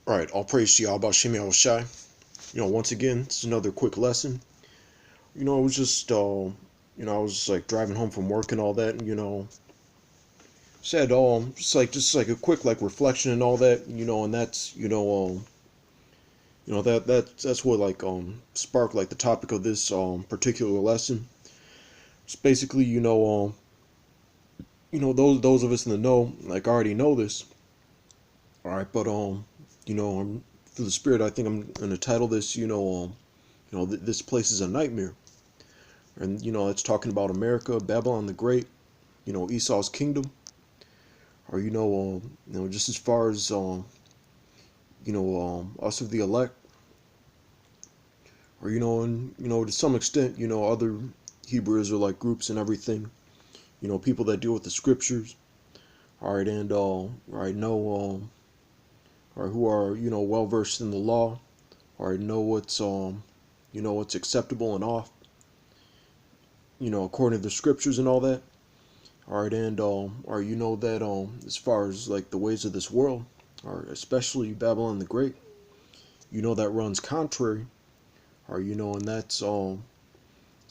Alright, all praise to Yahweh Shem Yahushai. Once again, this is another quick lesson. I was just, I was like driving home from work and all that, and, said, just like a quick, like, reflection and all that, and that's, that's what, like, sparked, like, the topic of this, particular lesson. It's basically, those of us in the know, like, already know this. Alright, but, through the Spirit, I think I'm going to title this, this place is a nightmare. And, it's talking about America, Babylon the Great, Esau's kingdom. Or, just as far as, us of the elect. Or, and, to some extent, other Hebrew Israelite groups and everything. People that deal with the scriptures. All right, and, or who are, well versed in the law. Or know what's, what's acceptable and off. According to the scriptures and all that. Alright, and or that as far as like the ways of this world, or especially Babylon the Great, that runs contrary, or and that's as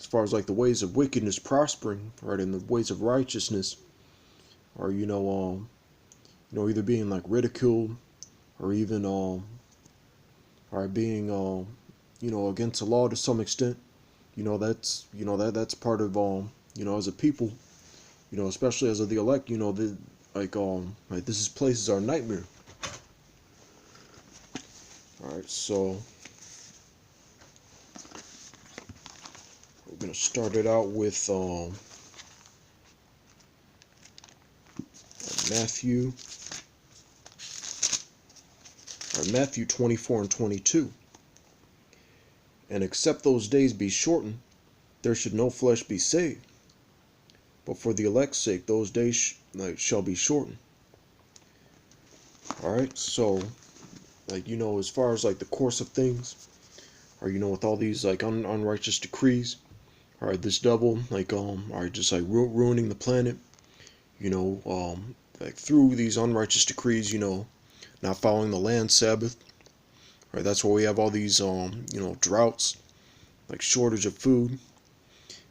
far as like the ways of wickedness prospering, right, and the ways of righteousness, or either being like ridiculed, or even or being against the law to some extent. That's part of as a people, especially as of the elect, like this place is our nightmare. All right, so we're gonna start it out with Matthew, Matthew 24 and 22. And except those days be shortened, there should no flesh be saved. But for the elect's sake, those days shall be shortened. All right, so as far as like the course of things, or with all these like unrighteous decrees, all right, this devil just like ruining the planet, like through these unrighteous decrees, not following the land Sabbath, right? That's why we have all these droughts, like shortage of food,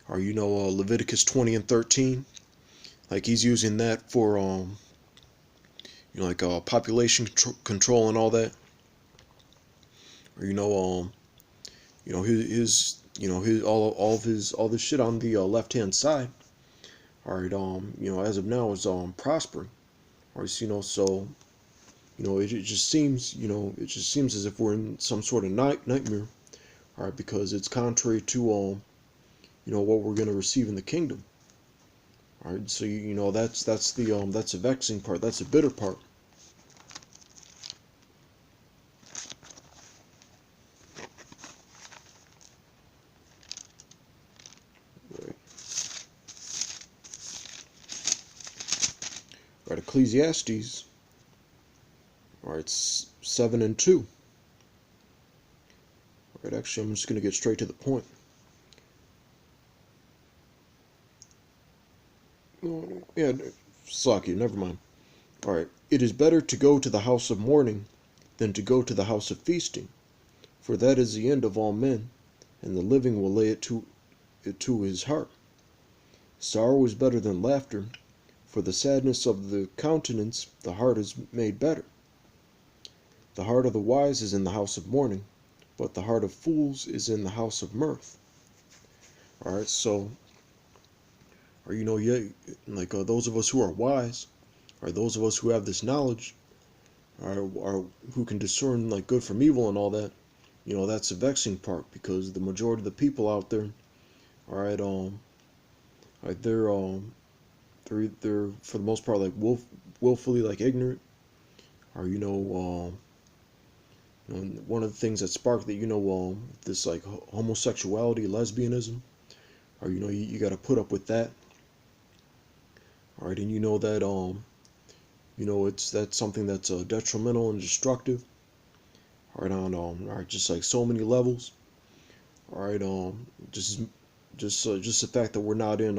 or Leviticus 20 and 13, like he's using that for population control and all that, or his all this shit on the left hand side. All right, as of now is prospering. All right, so it just seems as if we're in some sort of nightmare. All right, because it's contrary to what we're going to receive in the kingdom. All right, so that's the vexing part. That's the bitter part. Right. All right, Ecclesiastes. All right, 7 and 2. All right, actually, I'm just going to get straight to the point. Yeah, Slacky, never mind. Alright, it is better to go to the house of mourning than to go to the house of feasting, for that is the end of all men, and the living will lay it to his heart. Sorrow is better than laughter, for the sadness of the countenance the heart is made better. The heart of the wise is in the house of mourning, but the heart of fools is in the house of mirth. Alright, so or those of us who are wise, or those of us who have this knowledge, or who can discern like good from evil and all that, that's the vexing part, because the majority of the people out there, all right, they're for the most part like willfully like ignorant, or one of the things that sparked that this like homosexuality, lesbianism, or you got to put up with that. All right, and that that's something that's detrimental and destructive. All right, all right, just like so many levels. All right, just the fact that we're not in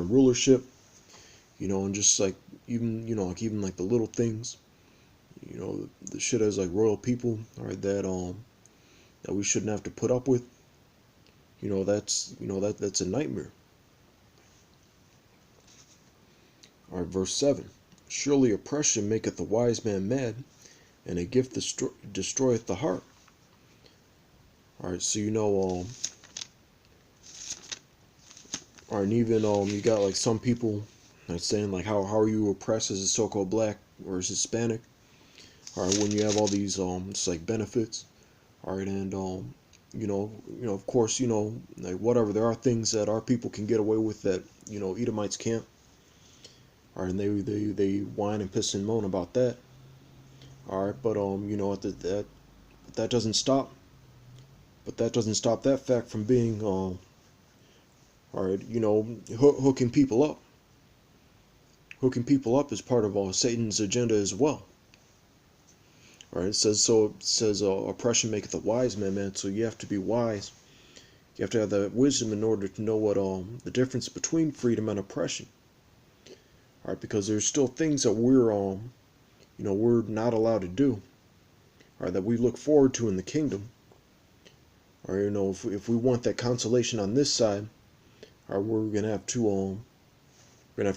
rulership, and just like even like the little things, you know, the shit as like royal people, all right, that we shouldn't have to put up with. You know, that's a nightmare. All right, verse 7. Surely oppression maketh the wise man mad, and a gift destroyeth the heart. All right, so all right, and even you got like some people like saying like how are you oppressed as a so-called black or as Hispanic? All right, when you have all these it's like benefits. All right, and of course, like whatever, there are things that our people can get away with that Edomites can't. All right, and they whine and piss and moan about that. All right, but that doesn't stop. But that doesn't stop that fact from being all right, hooking people up. Hooking people up is part of Satan's agenda as well. All right, it says oppression maketh the wise man, man. So you have to be wise. You have to have that wisdom in order to know what the difference between freedom and oppression. All right, because there's still things that we're not allowed to do. All right, that we look forward to in the kingdom. All right, if we want that consolation on this side, all right, we're gonna have to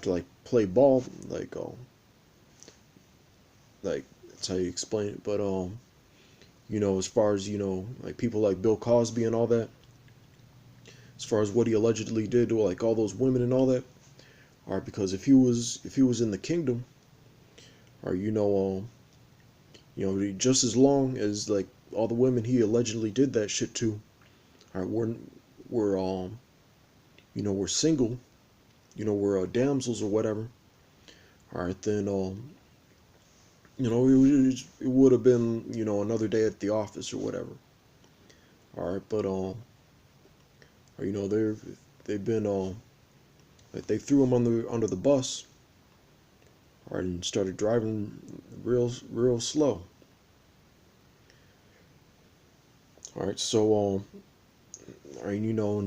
like play ball, like that's how you explain it. But as far as like people like Bill Cosby and all that, as far as what he allegedly did to like all those women and all that, all right, because if he was in the kingdom, or just as long as like all the women he allegedly did that shit to, all right, we're single, we're damsels or whatever, all right, then it would have been another day at the office or whatever, all right, but they've been like they threw him under the bus, all right, and started driving real slow. All right, so and or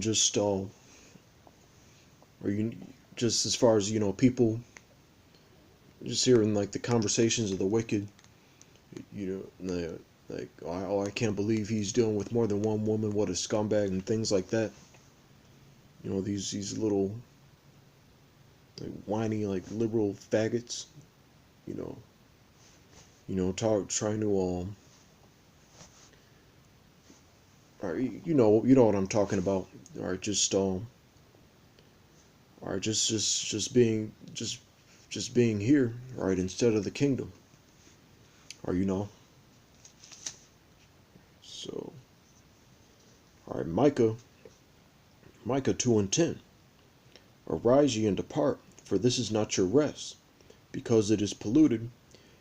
just as far as people just hearing like the conversations of the wicked, like I can't believe he's dealing with more than one woman, what a scumbag, and things like that. These little like whiny like liberal faggots, you know, talk trying to or you know what I'm talking about. Or just being just being here, right, instead of the kingdom. Or so all right, Micah 2:10. Arise ye and depart, for this is not your rest, because it is polluted,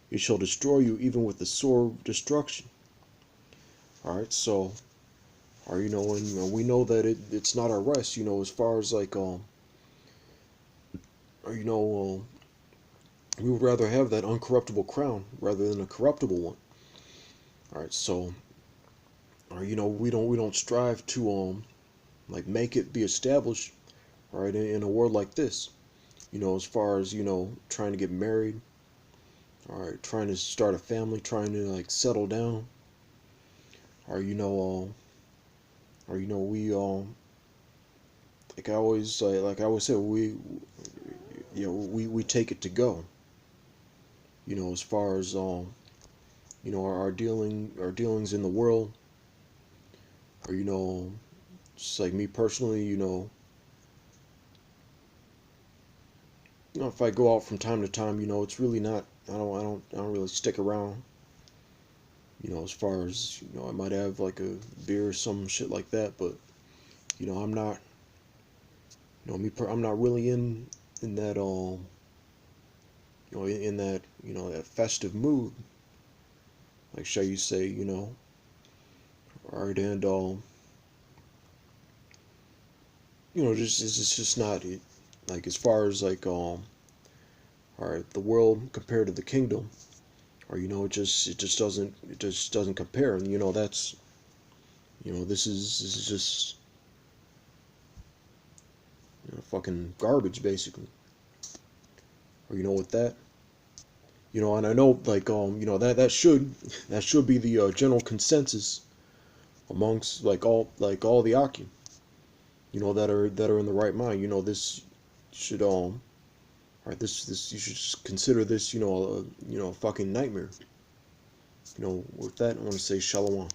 it shall destroy you even with the sore destruction. All right, so and we know that it's not our rest, as far as like or we would rather have that uncorruptible crown rather than a corruptible one. All right, so or we don't strive to like make it be established, all right, in a world like this. As far as trying to get married, all right, trying to start a family, trying to like settle down, or we like I always say, we take it to go. As far as our dealings in the world, or just like me personally, if I go out from time to time, it's really not. I don't really stick around. As far as I might have like a beer or some shit like that, but I'm not. I'm not really in that in that that festive mood. Like shall you say, all right, and just it's just not it. Like as far as like all right, the world compared to the kingdom, or it just doesn't compare, and that's this is just fucking garbage basically. Or with that, And I know like that should be the general consensus amongst like all the Aki, that are in the right mind. This should right, this you should just consider this, a fucking nightmare. With that, I want to say shalom.